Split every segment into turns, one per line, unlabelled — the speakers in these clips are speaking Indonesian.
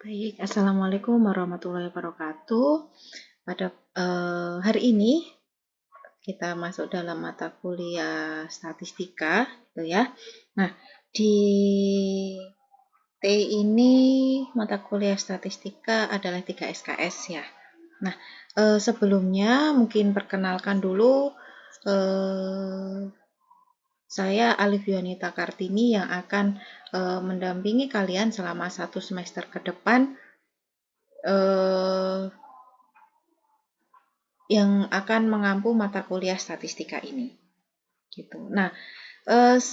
Baik, Assalamualaikum warahmatullahi wabarakatuh. Pada hari ini kita masuk dalam mata kuliah statistika, gitu ya. Nah, di T ini mata kuliah statistika adalah 3 SKS ya. Nah, sebelumnya mungkin perkenalkan dulu, saya Alif Yuanita Kartini yang akan mendampingi kalian selama 1 semester ke depan yang akan mengampu mata kuliah statistika ini. Gitu. Nah,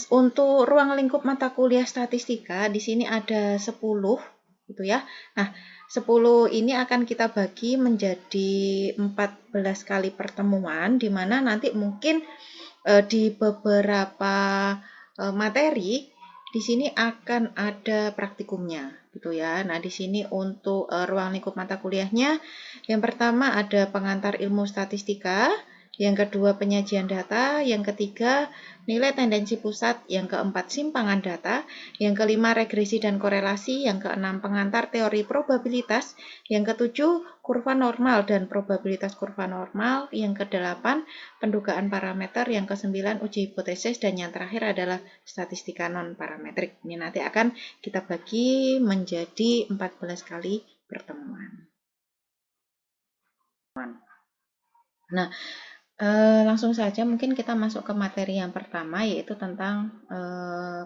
untuk ruang lingkup mata kuliah statistika di sini ada 10 gitu ya. Nah, 10 ini akan kita bagi menjadi 14 kali pertemuan di mana nanti mungkin di beberapa materi di sini akan ada praktikumnya gitu ya. Nah, di sini untuk ruang lingkup mata kuliahnya yang pertama ada pengantar ilmu statistika, yang kedua penyajian data, yang ketiga nilai tendensi pusat, yang keempat simpangan data, yang kelima regresi dan korelasi, yang keenam pengantar teori probabilitas, yang ketujuh kurva normal dan probabilitas kurva normal, yang kedelapan pendugaan parameter, yang kesembilan uji hipotesis, dan yang terakhir adalah statistika non parametrik. Ini nanti akan kita bagi menjadi 14 kali pertemuan. Nah, langsung saja mungkin kita masuk ke materi yang pertama, yaitu tentang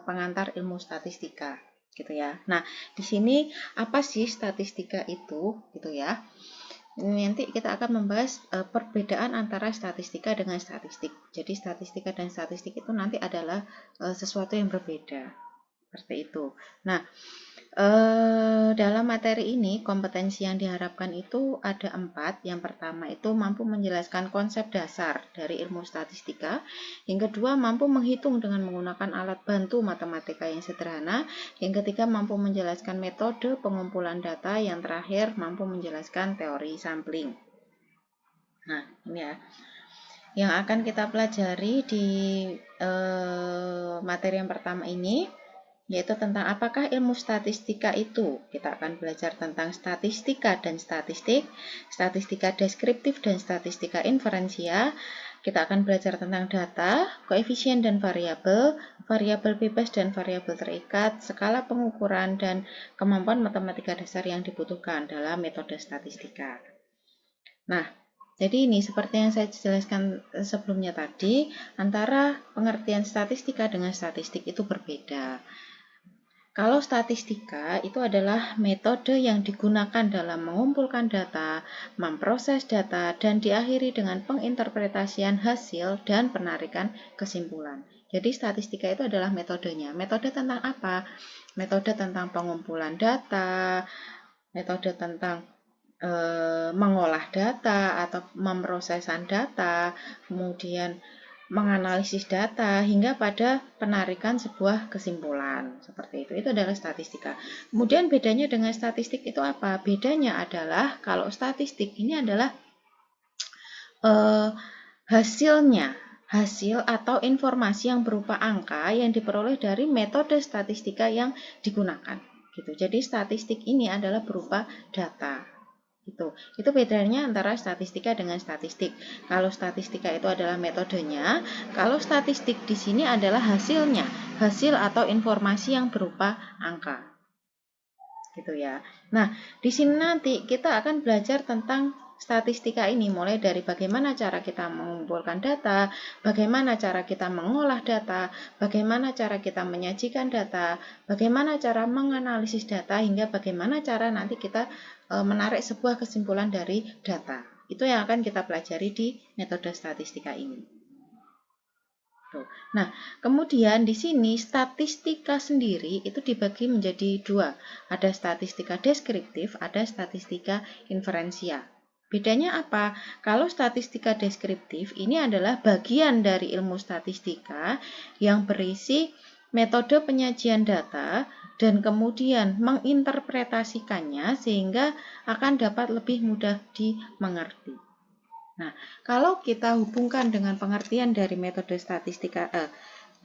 pengantar ilmu statistika, gitu ya. Nah, di sini apa sih statistika itu, gitu ya. Nanti kita akan membahas perbedaan antara statistika dengan statistik. Jadi statistika dan statistik itu nanti adalah sesuatu yang berbeda, seperti itu. Nah, dalam materi ini kompetensi yang diharapkan itu ada 4. Yang pertama itu mampu menjelaskan konsep dasar dari ilmu statistika. Yang kedua mampu menghitung dengan menggunakan alat bantu matematika yang sederhana. Yang ketiga mampu menjelaskan metode pengumpulan data. Yang terakhir mampu menjelaskan teori sampling. Nah, ini ya yang akan kita pelajari di materi yang pertama ini, yaitu tentang apakah ilmu statistika itu. Kita akan belajar tentang statistika dan statistik, statistika deskriptif dan statistika inferensia. Kita akan belajar tentang data, koefisien dan variabel, variabel bebas dan variabel terikat, skala pengukuran, dan kemampuan matematika dasar yang dibutuhkan dalam metode statistika. Nah, jadi ini seperti yang saya jelaskan sebelumnya tadi, antara pengertian statistika dengan statistik itu berbeda. Kalau statistika itu adalah metode yang digunakan dalam mengumpulkan data, memproses data, dan diakhiri dengan penginterpretasian hasil dan penarikan kesimpulan. Jadi statistika itu adalah metodenya. Metode tentang apa? Metode tentang pengumpulan data, metode tentang mengolah data atau memprosesan data, kemudian menganalisis data hingga pada penarikan sebuah kesimpulan. Seperti itu. Itu adalah statistika. Kemudian bedanya dengan statistik itu apa? Bedanya adalah kalau statistik ini adalah hasil atau informasi yang berupa angka yang diperoleh dari metode statistika yang digunakan. Gitu. Jadi statistik ini adalah berupa data. Itu bedanya antara statistika dengan statistik. Kalau statistika itu adalah metodenya, kalau statistik di sini adalah hasilnya, hasil atau informasi yang berupa angka. Gitu ya. Nah, di sini nanti kita akan belajar tentang statistika ini, mulai dari bagaimana cara kita mengumpulkan data, bagaimana cara kita mengolah data, bagaimana cara kita menyajikan data, bagaimana cara menganalisis data, hingga bagaimana cara nanti kita menarik sebuah kesimpulan dari data. Itu yang akan kita pelajari di metode statistika ini. Nah, kemudian di sini statistika sendiri itu dibagi menjadi 2. Ada statistika deskriptif, ada statistika inferensia. Bedanya apa? Kalau statistika deskriptif ini adalah bagian dari ilmu statistika yang berisi metode penyajian data dan kemudian menginterpretasikannya sehingga akan dapat lebih mudah dimengerti. Nah, kalau kita hubungkan dengan pengertian dari metode statistika,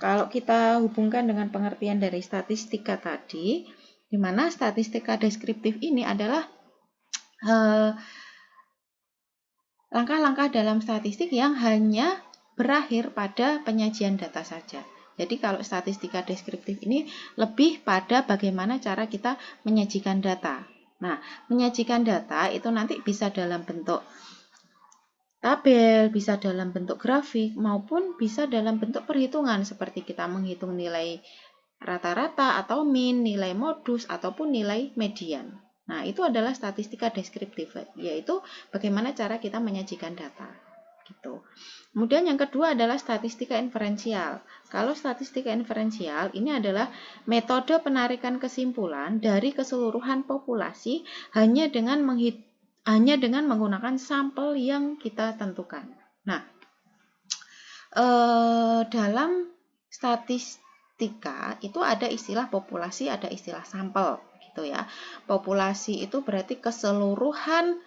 kalau kita hubungkan dengan pengertian dari statistika tadi, Di mana statistika deskriptif ini adalah langkah-langkah dalam statistik yang hanya berakhir pada penyajian data saja. Jadi kalau statistika deskriptif ini lebih pada bagaimana cara kita menyajikan data. Nah, menyajikan data itu nanti bisa dalam bentuk tabel, bisa dalam bentuk grafik, maupun bisa dalam bentuk perhitungan seperti kita menghitung nilai rata-rata atau min, nilai modus, ataupun nilai median. Nah, itu adalah statistika deskriptif, yaitu bagaimana cara kita menyajikan data. Gitu. Kemudian yang kedua adalah statistika inferensial. Kalau statistika inferensial ini adalah metode penarikan kesimpulan dari keseluruhan populasi hanya dengan menggunakan sampel yang kita tentukan. Nah, dalam statistika itu ada istilah populasi, ada istilah sampel, gitu ya. Populasi itu berarti keseluruhan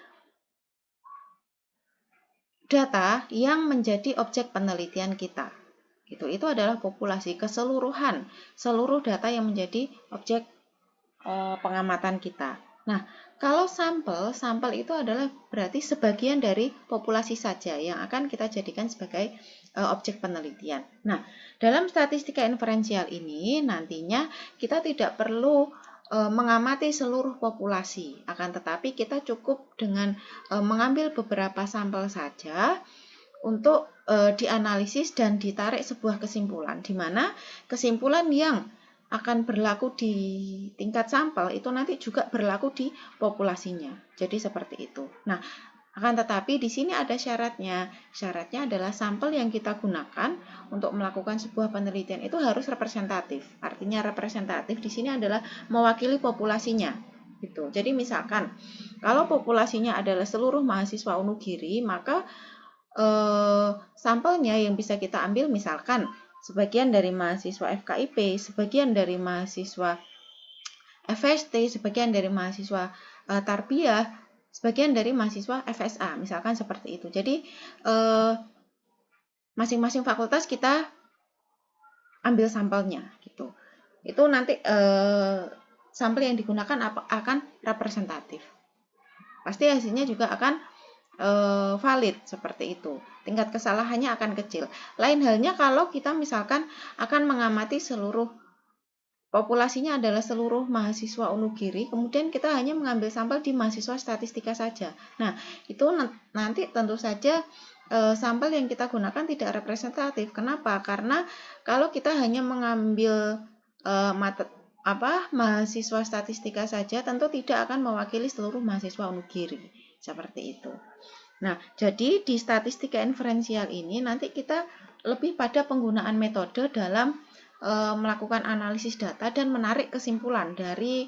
data yang menjadi objek penelitian kita. Itu adalah populasi, keseluruhan seluruh data yang menjadi objek pengamatan kita. Nah, kalau sampel itu adalah berarti sebagian dari populasi saja yang akan kita jadikan sebagai objek penelitian. Nah, dalam statistika inferensial ini nantinya kita tidak perlu mengamati seluruh populasi, akan tetapi kita cukup dengan mengambil beberapa sampel saja untuk dianalisis dan ditarik sebuah kesimpulan, di mana kesimpulan yang akan berlaku di tingkat sampel itu nanti juga berlaku di populasinya. Jadi seperti itu. Nah, akan tetapi di sini ada syaratnya. Syaratnya adalah sampel yang kita gunakan untuk melakukan sebuah penelitian itu harus representatif. Artinya representatif di sini adalah mewakili populasinya. Gitu. Jadi misalkan kalau populasinya adalah seluruh mahasiswa Unugiri, maka sampelnya yang bisa kita ambil misalkan sebagian dari mahasiswa FKIP, sebagian dari mahasiswa FST, sebagian dari mahasiswa Tarbiyah, sebagian dari mahasiswa FSA, misalkan seperti itu. Jadi masing-masing fakultas kita ambil sampelnya, gitu. Itu nanti sampel yang digunakan akan representatif. Pasti hasilnya juga akan valid seperti itu. Tingkat kesalahannya akan kecil. Lain halnya kalau kita misalkan akan mengamati seluruh populasinya adalah seluruh mahasiswa Unugiri, kemudian kita hanya mengambil sampel di mahasiswa statistika saja. Nah, itu nanti tentu saja sampel yang kita gunakan tidak representatif. Kenapa? Karena kalau kita hanya mengambil mahasiswa statistika saja, tentu tidak akan mewakili seluruh mahasiswa Unugiri. Seperti itu. Nah, jadi di statistika inferensial ini nanti kita lebih pada penggunaan metode dalam melakukan analisis data dan menarik kesimpulan dari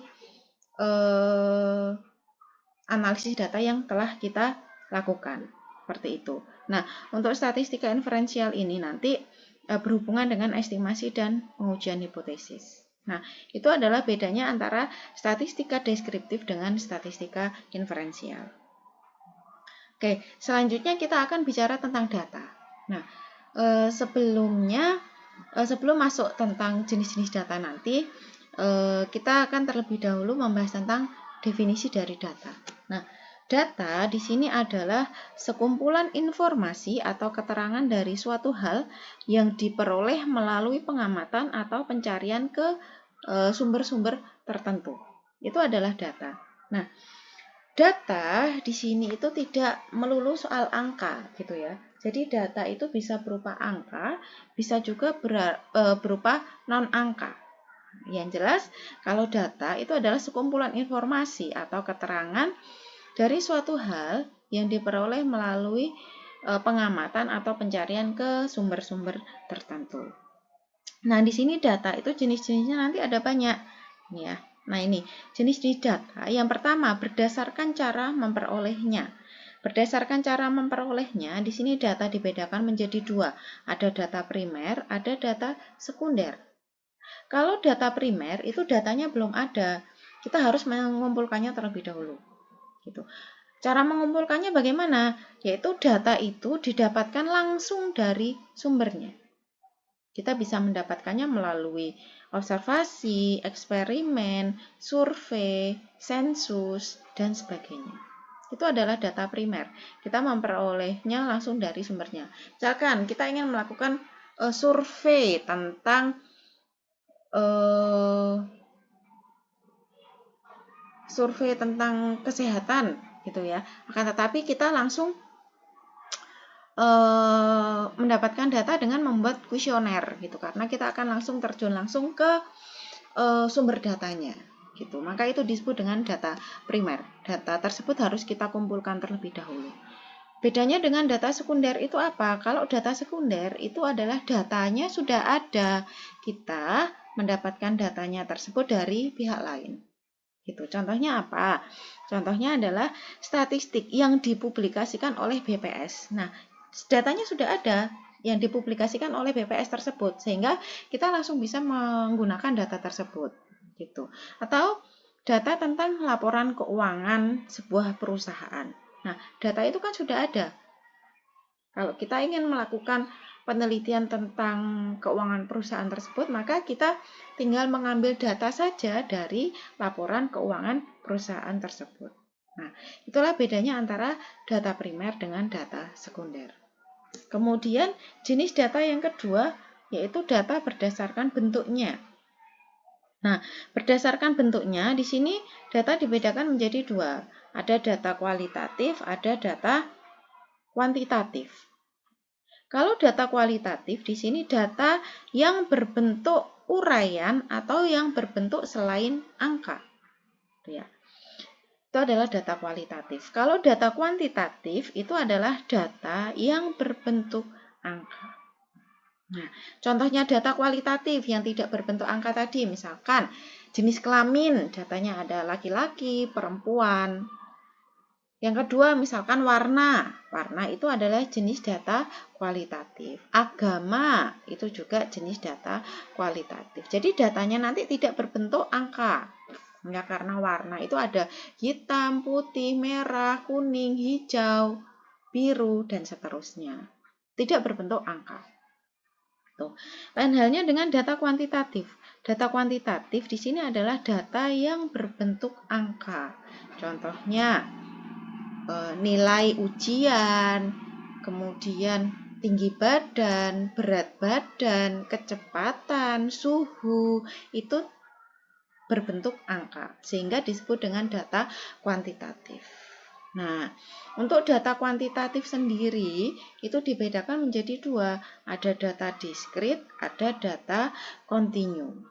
analisis data yang telah kita lakukan. Seperti itu. Nah, untuk statistika inferensial ini nanti berhubungan dengan estimasi dan pengujian hipotesis. Nah, itu adalah bedanya antara statistika deskriptif dengan statistika inferensial. Oke, selanjutnya kita akan bicara tentang data. Nah, sebelum masuk tentang jenis-jenis data nanti, kita akan terlebih dahulu membahas tentang definisi dari data. Nah, data di sini adalah sekumpulan informasi atau keterangan dari suatu hal yang diperoleh melalui pengamatan atau pencarian ke sumber-sumber tertentu. Itu adalah data. Nah, data di sini itu tidak melulu soal angka, gitu ya. Jadi data itu bisa berupa angka, bisa juga berupa non-angka. Yang jelas, kalau data itu adalah sekumpulan informasi atau keterangan dari suatu hal yang diperoleh melalui pengamatan atau pencarian ke sumber-sumber tertentu. Nah, di sini data itu jenis-jenisnya nanti ada banyak, ya. Nah, ini jenis-jenis data. Yang pertama, berdasarkan cara memperolehnya. Berdasarkan cara memperolehnya, di sini data dibedakan menjadi dua. Ada data primer, ada data sekunder. Kalau data primer itu datanya belum ada, kita harus mengumpulkannya terlebih dahulu. Gitu. Cara mengumpulkannya bagaimana? Yaitu data itu didapatkan langsung dari sumbernya. Kita bisa mendapatkannya melalui observasi, eksperimen, survei, sensus, dan sebagainya. Itu adalah data primer. Kita memperolehnya langsung dari sumbernya. Misalkan kita ingin melakukan survei tentang kesehatan gitu ya. Akan tetapi kita langsung mendapatkan data dengan membuat kuesioner gitu, karena kita akan langsung terjun langsung ke sumber datanya gitu. Maka itu disebut dengan data primer. Data tersebut harus kita kumpulkan terlebih dahulu. Bedanya dengan data sekunder itu apa? Kalau data sekunder itu adalah datanya sudah ada, kita mendapatkan datanya tersebut dari pihak lain. Gitu. Contohnya apa? Contohnya adalah statistik yang dipublikasikan oleh BPS. Nah, datanya sudah ada yang dipublikasikan oleh BPS tersebut, sehingga kita langsung bisa menggunakan data tersebut. Gitu. Atau data tentang laporan keuangan sebuah perusahaan. Nah, data itu kan sudah ada. Kalau kita ingin melakukan penelitian tentang keuangan perusahaan tersebut, maka kita tinggal mengambil data saja dari laporan keuangan perusahaan tersebut. Nah, itulah bedanya antara data primer dengan data sekunder. Kemudian, jenis data yang kedua yaitu data berdasarkan bentuknya. Nah, berdasarkan bentuknya, di sini data dibedakan menjadi dua. Ada data kualitatif, ada data kuantitatif. Kalau data kualitatif, di sini data yang berbentuk uraian atau yang berbentuk selain angka. Ya. Itu adalah data kualitatif. Kalau data kuantitatif, itu adalah data yang berbentuk angka. Nah, contohnya data kualitatif yang tidak berbentuk angka tadi, misalkan jenis kelamin, datanya ada laki-laki, perempuan. Yang kedua, misalkan warna. Warna itu adalah jenis data kualitatif. Agama itu juga jenis data kualitatif. Jadi datanya nanti tidak berbentuk angka. Ya, karena warna itu ada hitam, putih, merah, kuning, hijau, biru, dan seterusnya. Tidak berbentuk angka. Tuh. Lain halnya dengan data kuantitatif. Data kuantitatif di sini adalah data yang berbentuk angka. Contohnya nilai ujian, kemudian tinggi badan, berat badan, kecepatan, suhu, itu berbentuk angka, sehingga disebut dengan data kuantitatif. Nah, untuk data kuantitatif sendiri itu dibedakan menjadi dua, ada data diskrit, ada data kontinu.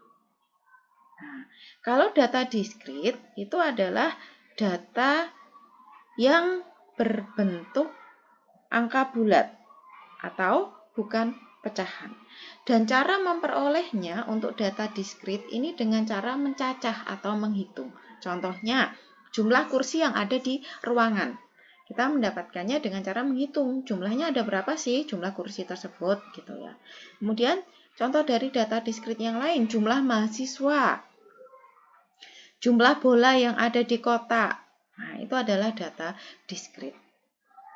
Nah, kalau data diskrit itu adalah data yang berbentuk angka bulat atau bukan pecahan. Dan cara memperolehnya untuk data diskrit ini dengan cara mencacah atau menghitung. Contohnya, jumlah kursi yang ada di ruangan. Kita mendapatkannya dengan cara menghitung jumlahnya ada berapa sih jumlah kursi tersebut gitu ya. Kemudian contoh dari data diskrit yang lain, jumlah mahasiswa, jumlah bola yang ada di kotak. Nah, itu adalah data diskrit.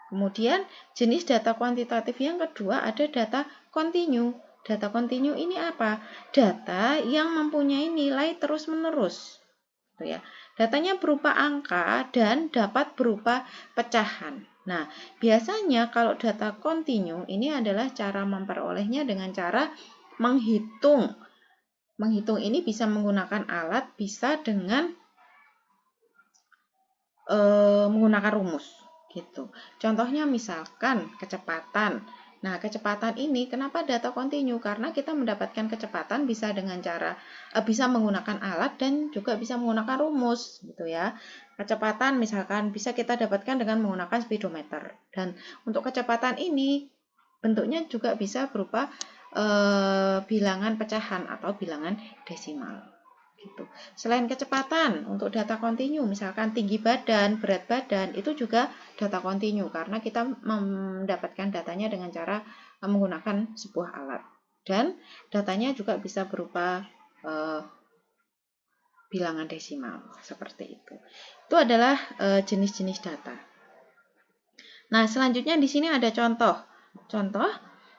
Kemudian jenis data kuantitatif yang kedua ada data kontinu. Data kontinu ini apa? Data yang mempunyai nilai terus-menerus. Ya. Datanya berupa angka dan dapat berupa pecahan. Nah, biasanya kalau data kontinu ini adalah cara memperolehnya dengan cara menghitung. Menghitung ini bisa menggunakan alat, bisa dengan menggunakan rumus. Gitu. Contohnya misalkan kecepatan. Nah, kecepatan ini kenapa data kontinu? Karena kita mendapatkan kecepatan bisa dengan cara bisa menggunakan alat dan juga bisa menggunakan rumus gitu ya. Kecepatan misalkan bisa kita dapatkan dengan menggunakan speedometer. Dan untuk kecepatan ini bentuknya juga bisa berupa bilangan pecahan atau bilangan desimal. Gitu. Selain kecepatan, untuk data kontinu, misalkan tinggi badan, berat badan, itu juga data kontinu karena kita mendapatkan datanya dengan cara menggunakan sebuah alat. Dan datanya juga bisa berupa bilangan desimal, seperti itu. Itu adalah jenis-jenis data. Nah, selanjutnya di sini ada contoh. Contoh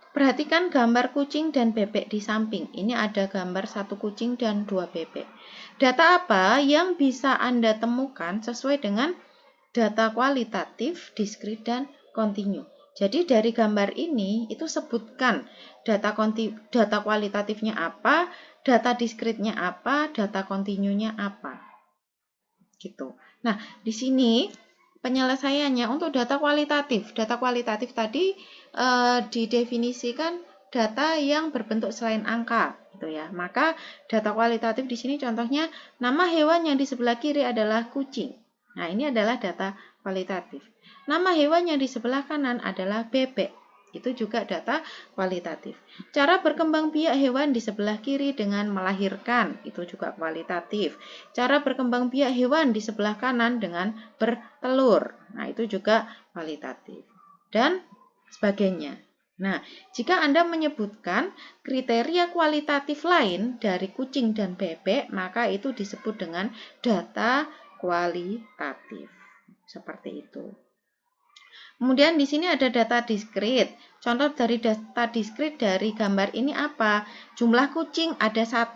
Perhatikan gambar kucing dan bebek di samping. Ini ada gambar 1 kucing dan 2 bebek. Data apa yang bisa Anda temukan sesuai dengan data kualitatif, diskrit, dan kontinu? Jadi dari gambar ini itu sebutkan data kualitatifnya apa, data diskritnya apa, data kontinunya apa. Gitu. Nah, di sini penyelesaiannya untuk data kualitatif. Data kualitatif tadi didefinisikan data yang berbentuk selain angka, gitu ya. Maka data kualitatif di sini contohnya nama hewan yang di sebelah kiri adalah kucing. Nah, ini adalah data kualitatif. Nama hewan yang di sebelah kanan adalah bebek. Itu juga data kualitatif. Cara berkembang biak hewan di sebelah kiri dengan melahirkan, itu juga kualitatif. Cara berkembang biak hewan di sebelah kanan dengan bertelur. Nah, itu juga kualitatif. Dan sebagainya. Nah, jika Anda menyebutkan kriteria kualitatif lain dari kucing dan bebek, maka itu disebut dengan data kualitatif. Seperti itu. Kemudian di sini ada data diskrit. Contoh dari data diskrit dari gambar ini apa? Jumlah kucing ada 1.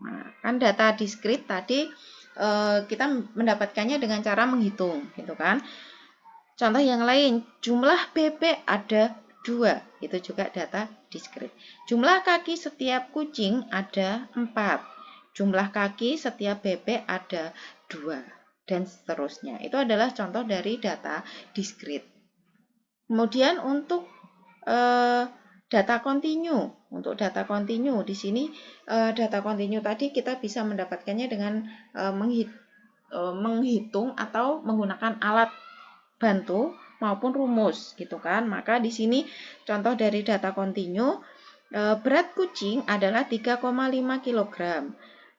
Nah, kan data diskrit tadi kita mendapatkannya dengan cara menghitung, gitu kan? Contoh yang lain, jumlah bebek ada 2. Itu juga data diskrit. Jumlah kaki setiap kucing ada 4. Jumlah kaki setiap bebek ada 2. Dan seterusnya. Itu adalah contoh dari data diskrit. Kemudian untuk data kontinu. Untuk data kontinu di sini data kontinu tadi kita bisa mendapatkannya dengan menghitung atau menggunakan alat bantu maupun rumus, gitu kan. Maka di sini contoh dari data kontinu, berat kucing adalah 3,5 kg.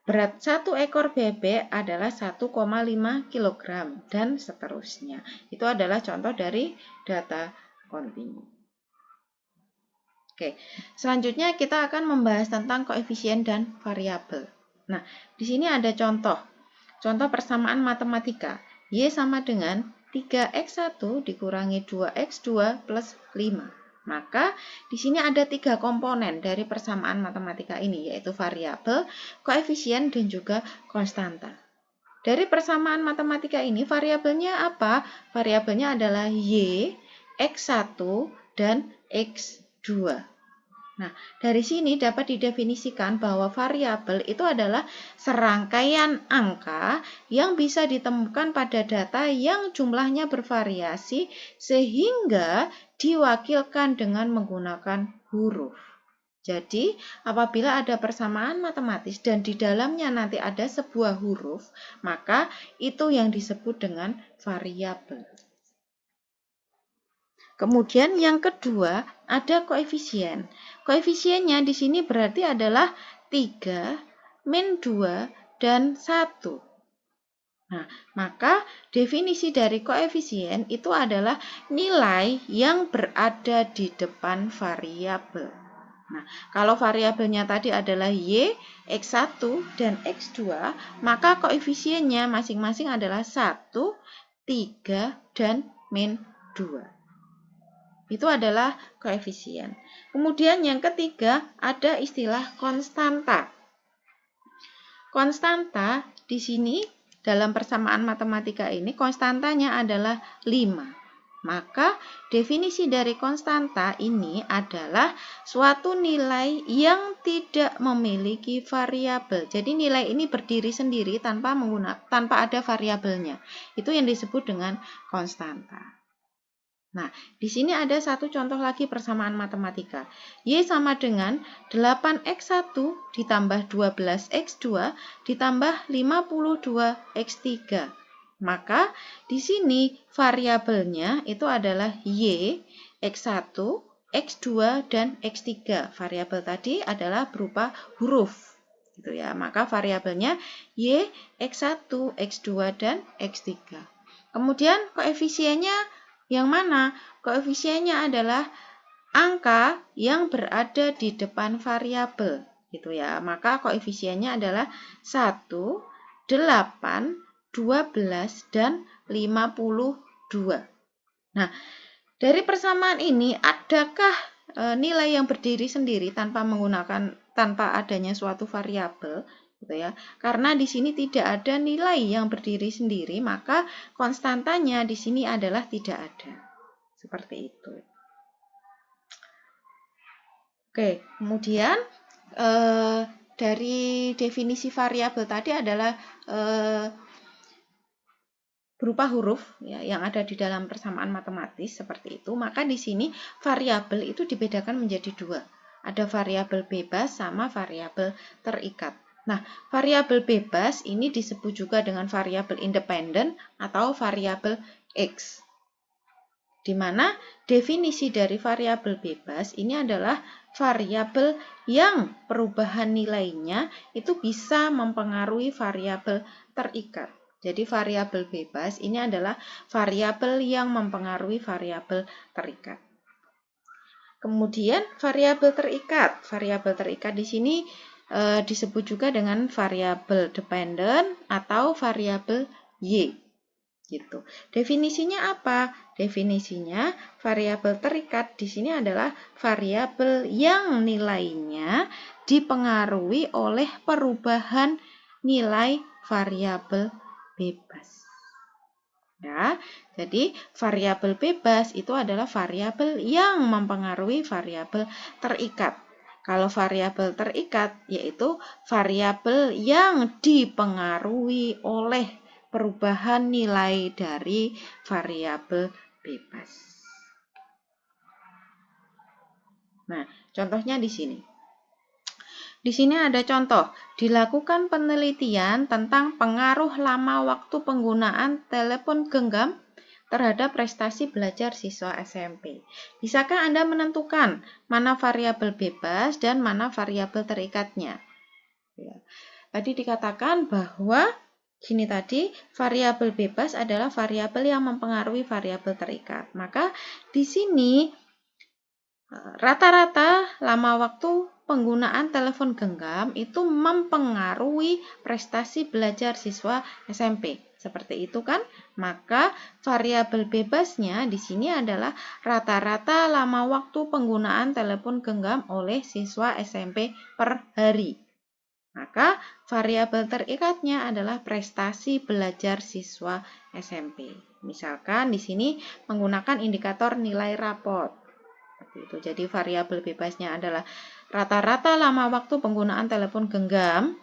Berat 1 ekor bebek adalah 1,5 kg dan seterusnya. Itu adalah contoh dari data kontinu. Oke, selanjutnya kita akan membahas tentang koefisien dan variabel. Nah, di sini ada contoh. Contoh persamaan matematika. Y sama dengan 3x1 dikurangi 2x2 plus 5. Maka di sini ada 3 komponen dari persamaan matematika ini, yaitu variabel, koefisien, dan juga konstanta. Dari persamaan matematika ini, variabelnya apa? Variabelnya adalah Y, X1, dan X2. Nah, dari sini dapat didefinisikan bahwa variabel itu adalah serangkaian angka yang bisa ditemukan pada data yang jumlahnya bervariasi sehingga diwakilkan dengan menggunakan huruf. Jadi, apabila ada persamaan matematis dan di dalamnya nanti ada sebuah huruf, maka itu yang disebut dengan variabel. Kemudian yang kedua ada koefisien. Koefisiennya di sini berarti adalah 3, min 2, dan 1. Nah, maka definisi dari koefisien itu adalah nilai yang berada di depan variabel. Nah, kalau variabelnya tadi adalah Y, X1, dan X2, maka koefisiennya masing-masing adalah 1, 3, dan min 2. Itu adalah koefisien. Kemudian yang ketiga ada istilah konstanta. Konstanta di sini dalam persamaan matematika ini konstantanya adalah 5. Maka definisi dari konstanta ini adalah suatu nilai yang tidak memiliki variabel. Jadi nilai ini berdiri sendiri tanpa ada variabelnya. Itu yang disebut dengan konstanta. Nah, di sini ada satu contoh lagi persamaan matematika. Y sama dengan 8x1 ditambah 12x2 ditambah 52x3. Maka di sini variabelnya itu adalah Y, x1, x2, dan x3. Variabel tadi adalah berupa huruf. Gitu ya. Maka variabelnya Y, x1, x2, dan x3. Kemudian koefisiennya yang mana? Koefisiennya adalah angka yang berada di depan variabel, gitu ya. Maka koefisiennya adalah 1, 8, 12, dan 52. Nah, dari persamaan ini adakah nilai yang berdiri sendiri tanpa adanya suatu variabel, gitu ya. Karena di sini tidak ada nilai yang berdiri sendiri, maka konstantanya di sini adalah tidak ada. Seperti itu. Oke, kemudian dari definisi variabel tadi adalah berupa huruf ya, yang ada di dalam persamaan matematis seperti itu. Maka di sini variabel itu dibedakan menjadi dua. Ada variabel bebas sama variabel terikat. Nah, variabel bebas ini disebut juga dengan variabel independen atau variabel X. Di mana definisi dari variabel bebas ini adalah variabel yang perubahan nilainya itu bisa mempengaruhi variabel terikat. Jadi variabel bebas ini adalah variabel yang mempengaruhi variabel terikat. Kemudian variabel terikat. Variabel terikat di sini disebut juga dengan variabel dependent atau variabel Y. Gitu. Definisinya apa? Definisinya variabel terikat di sini adalah variabel yang nilainya dipengaruhi oleh perubahan nilai variabel bebas. Ya, jadi variabel bebas itu adalah variabel yang mempengaruhi variabel terikat. Kalau variabel terikat yaitu variabel yang dipengaruhi oleh perubahan nilai dari variabel bebas. Nah, contohnya di sini. Di sini ada contoh, dilakukan penelitian tentang pengaruh lama waktu penggunaan telepon genggam terhadap prestasi belajar siswa SMP. Bisakah Anda menentukan mana variabel bebas dan mana variabel terikatnya? Ya. Tadi dikatakan bahwa gini tadi, variabel bebas adalah variabel yang mempengaruhi variabel terikat. Maka di sini rata-rata lama waktu penggunaan telepon genggam itu mempengaruhi prestasi belajar siswa SMP. Seperti itu kan? Maka variabel bebasnya di sini adalah rata-rata lama waktu penggunaan telepon genggam oleh siswa SMP per hari. Maka variabel terikatnya adalah prestasi belajar siswa SMP. Misalkan di sini menggunakan indikator nilai rapot. Seperti itu. Jadi variabel bebasnya adalah rata-rata lama waktu penggunaan telepon genggam.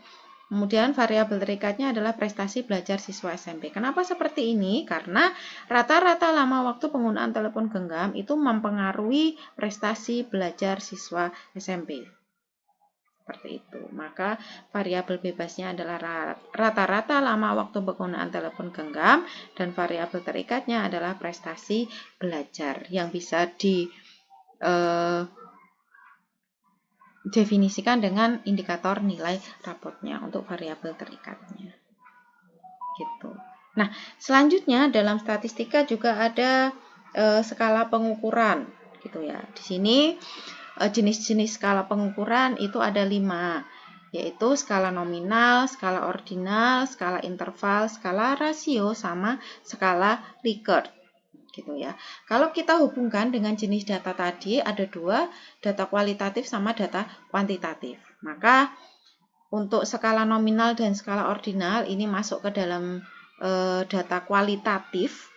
Kemudian variabel terikatnya adalah prestasi belajar siswa SMP. Kenapa seperti ini? Karena rata-rata lama waktu penggunaan telepon genggam itu mempengaruhi prestasi belajar siswa SMP. Seperti itu. Maka variabel bebasnya adalah rata-rata lama waktu penggunaan telepon genggam dan variabel terikatnya adalah prestasi belajar yang bisa definisikan dengan indikator nilai rapotnya untuk variabel terikatnya. Gitu. Nah, selanjutnya dalam statistika juga ada skala pengukuran, gitu ya. Di sini jenis-jenis skala pengukuran itu ada 5, yaitu skala nominal, skala ordinal, skala interval, skala rasio, sama skala Likert. Gitu ya. Kalau kita hubungkan dengan jenis data tadi, ada 2, data kualitatif sama data kuantitatif. Maka untuk skala nominal dan skala ordinal ini masuk ke dalam data kualitatif.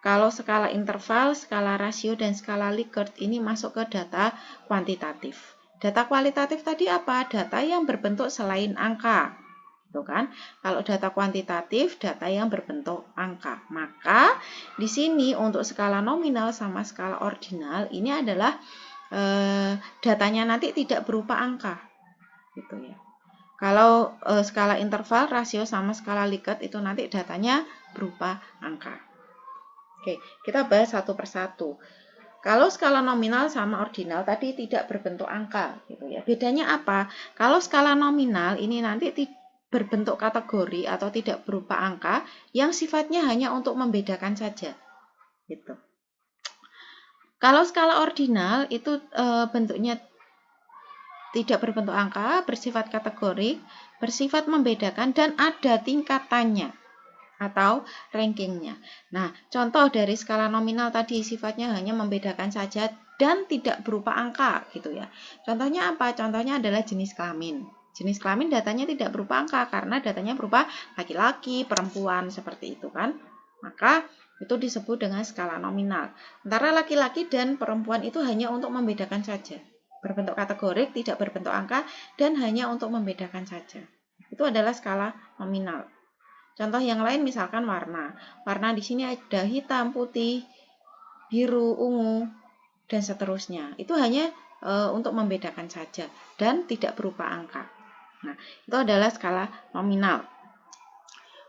Kalau skala interval, skala rasio, dan skala Likert ini masuk ke data kuantitatif. Data kualitatif tadi apa? Data yang berbentuk selain angka. Gitu kan? Kalau data kuantitatif, data yang berbentuk angka. Maka di sini untuk skala nominal sama skala ordinal ini adalah datanya nanti tidak berupa angka. Gitu ya. Kalau skala interval, rasio, sama skala Likert itu nanti datanya berupa angka. Oke, kita bahas satu persatu. Kalau skala nominal sama ordinal tadi tidak berbentuk angka, gitu ya. Bedanya apa? Kalau skala nominal ini nanti berbentuk kategori atau tidak berupa angka yang sifatnya hanya untuk membedakan saja, gitu. Kalau skala ordinal itu bentuknya tidak berbentuk angka, bersifat kategori, bersifat membedakan, dan ada tingkatannya. atau rankingnya. Nah, contoh dari skala nominal tadi sifatnya hanya membedakan saja dan tidak berupa angka gitu ya. Contohnya apa? Contohnya adalah jenis kelamin. Jenis kelamin datanya tidak berupa angka karena datanya berupa laki-laki, perempuan seperti itu kan. Maka itu disebut dengan skala nominal. Antara laki-laki dan perempuan itu hanya untuk membedakan saja. Berbentuk kategorik, tidak berbentuk angka, dan hanya untuk membedakan saja. Itu adalah skala nominal. Contoh yang lain misalkan warna. Warna di sini ada hitam, putih, biru, ungu, dan seterusnya. Itu hanya untuk membedakan saja dan tidak berupa angka. Nah, itu adalah skala nominal.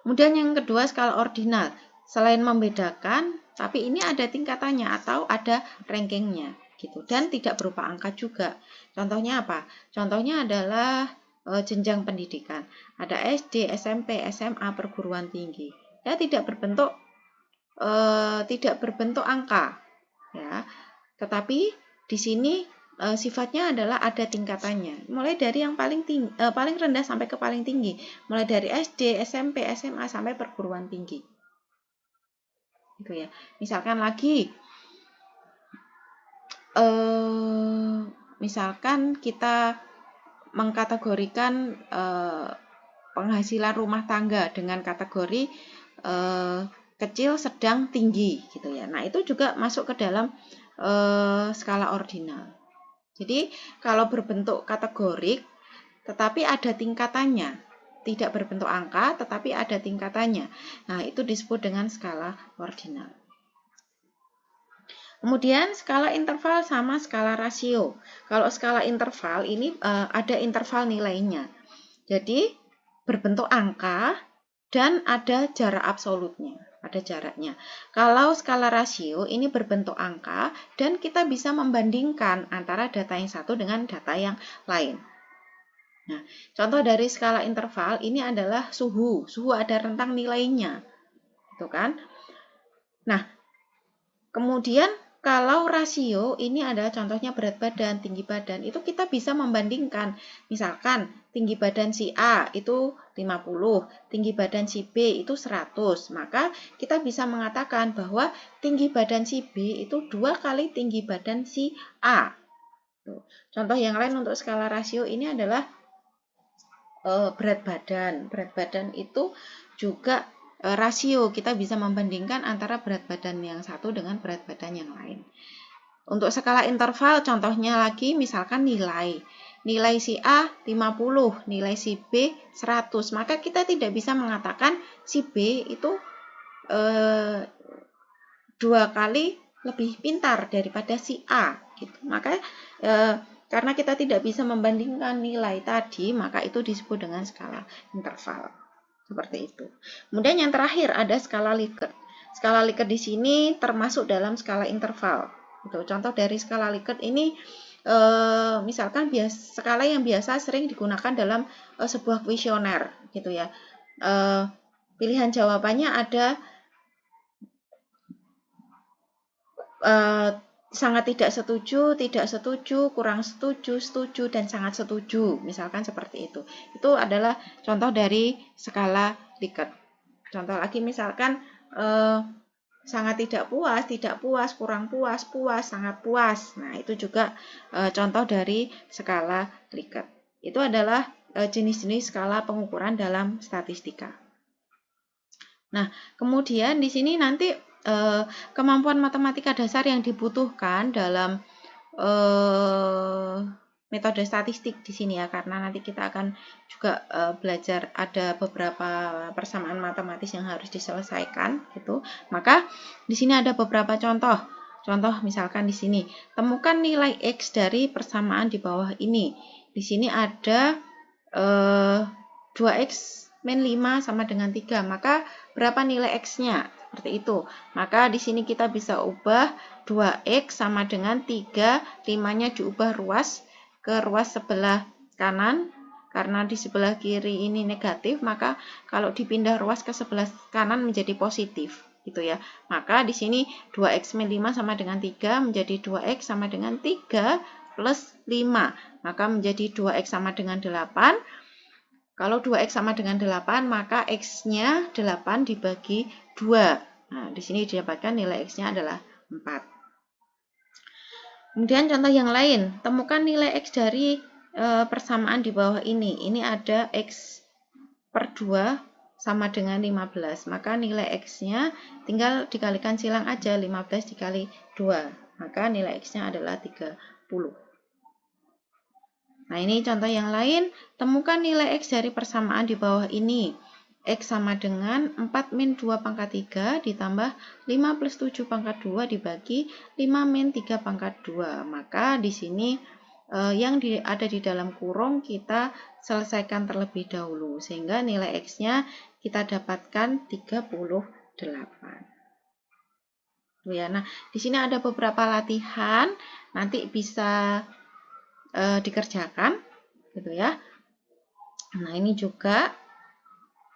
Kemudian yang kedua skala ordinal. Selain membedakan, tapi ini ada tingkatannya atau ada rankingnya gitu dan tidak berupa angka juga. Contohnya apa? Contohnya adalah jenjang pendidikan. Ada SD, SMP, SMA, perguruan tinggi. Ya tidak berbentuk angka, ya. Tetapi di sini sifatnya adalah ada tingkatannya. Mulai dari yang paling rendah sampai ke paling tinggi. Mulai dari SD, SMP, SMA sampai perguruan tinggi. Gitu ya. Misalkan lagi misalkan kita mengkategorikan penghasilan rumah tangga dengan kategori kecil, sedang, tinggi gitu ya. Nah, itu juga masuk ke dalam skala ordinal. Jadi, kalau berbentuk kategorik tetapi ada tingkatannya, tidak berbentuk angka tetapi ada tingkatannya. Nah, itu disebut dengan skala ordinal. Kemudian skala interval sama skala rasio. Kalau skala interval ini ada interval nilainya. Jadi berbentuk angka dan ada jarak absolutnya, ada jaraknya. Kalau skala rasio ini berbentuk angka dan kita bisa membandingkan antara data yang satu dengan data yang lain. Nah, contoh dari skala interval ini adalah suhu. Suhu ada rentang nilainya. Gitu kan? Nah, kemudian kalau rasio ini adalah contohnya berat badan, tinggi badan, itu kita bisa membandingkan. Misalkan tinggi badan si A itu 50, tinggi badan si B itu 100. Maka kita bisa mengatakan bahwa tinggi badan si B itu 2 kali tinggi badan si A. Contoh yang lain untuk skala rasio ini adalah berat badan. Berat badan itu juga rasio, kita bisa membandingkan antara berat badan yang satu dengan berat badan yang lain. Untuk skala interval contohnya lagi misalkan nilai si A 50, nilai si B 100, maka kita tidak bisa mengatakan si B itu 2 kali lebih pintar daripada si A gitu. Maka karena kita tidak bisa membandingkan nilai tadi, maka itu disebut dengan skala interval. Seperti itu. Kemudian yang terakhir ada skala Likert. Skala Likert di sini termasuk dalam skala interval. Gitu. Contoh dari skala Likert ini misalkan skala yang biasa sering digunakan dalam sebuah kuesioner gitu ya. Pilihan jawabannya ada sangat tidak setuju, kurang setuju, setuju, dan sangat setuju. Misalkan seperti itu. Itu adalah contoh dari skala Likert. Contoh lagi misalkan sangat tidak puas, kurang puas, puas, sangat puas. Nah, itu juga contoh dari skala Likert. Itu adalah jenis-jenis skala pengukuran dalam statistika. Nah, kemudian di sini nanti kemampuan matematika dasar yang dibutuhkan dalam metode statistik di sini ya, karena nanti kita akan juga belajar ada beberapa persamaan matematis yang harus diselesaikan gitu. Maka di sini ada beberapa contoh. Contoh misalkan di sini, temukan nilai X dari persamaan di bawah ini. Di sini ada 2X min 5 sama dengan 3. Maka berapa nilai X-nya? Seperti itu. Maka di sini kita bisa ubah 2X sama dengan 3, 5-nya diubah ruas ke ruas sebelah kanan. Karena di sebelah kiri ini negatif, maka kalau dipindah ruas ke sebelah kanan menjadi positif. Gitu ya. Maka di sini 2X min 5 sama dengan 3, menjadi 2X sama dengan 3 plus 5. Maka menjadi 2X sama dengan 8. Kalau 2x sama dengan 8, maka x-nya 8 dibagi 2. Nah, di sini didapatkan nilai x-nya adalah 4. Kemudian contoh yang lain, temukan nilai x dari persamaan di bawah ini. Ini ada x per 2 sama dengan 15. Maka nilai x-nya tinggal dikalikan silang aja, 15 dikali 2. Maka nilai x-nya adalah 30. Nah, ini contoh yang lain. Temukan nilai x dari persamaan di bawah ini. X sama dengan 4 min 2 pangkat 3 ditambah 5 plus 7 pangkat 2 dibagi 5 min 3 pangkat 2. Maka di sini yang ada di dalam kurung kita selesaikan terlebih dahulu. Sehingga nilai x-nya kita dapatkan 38. Ya, nah, di sini ada beberapa latihan. Nanti bisa dikerjakan gitu ya. Nah, ini juga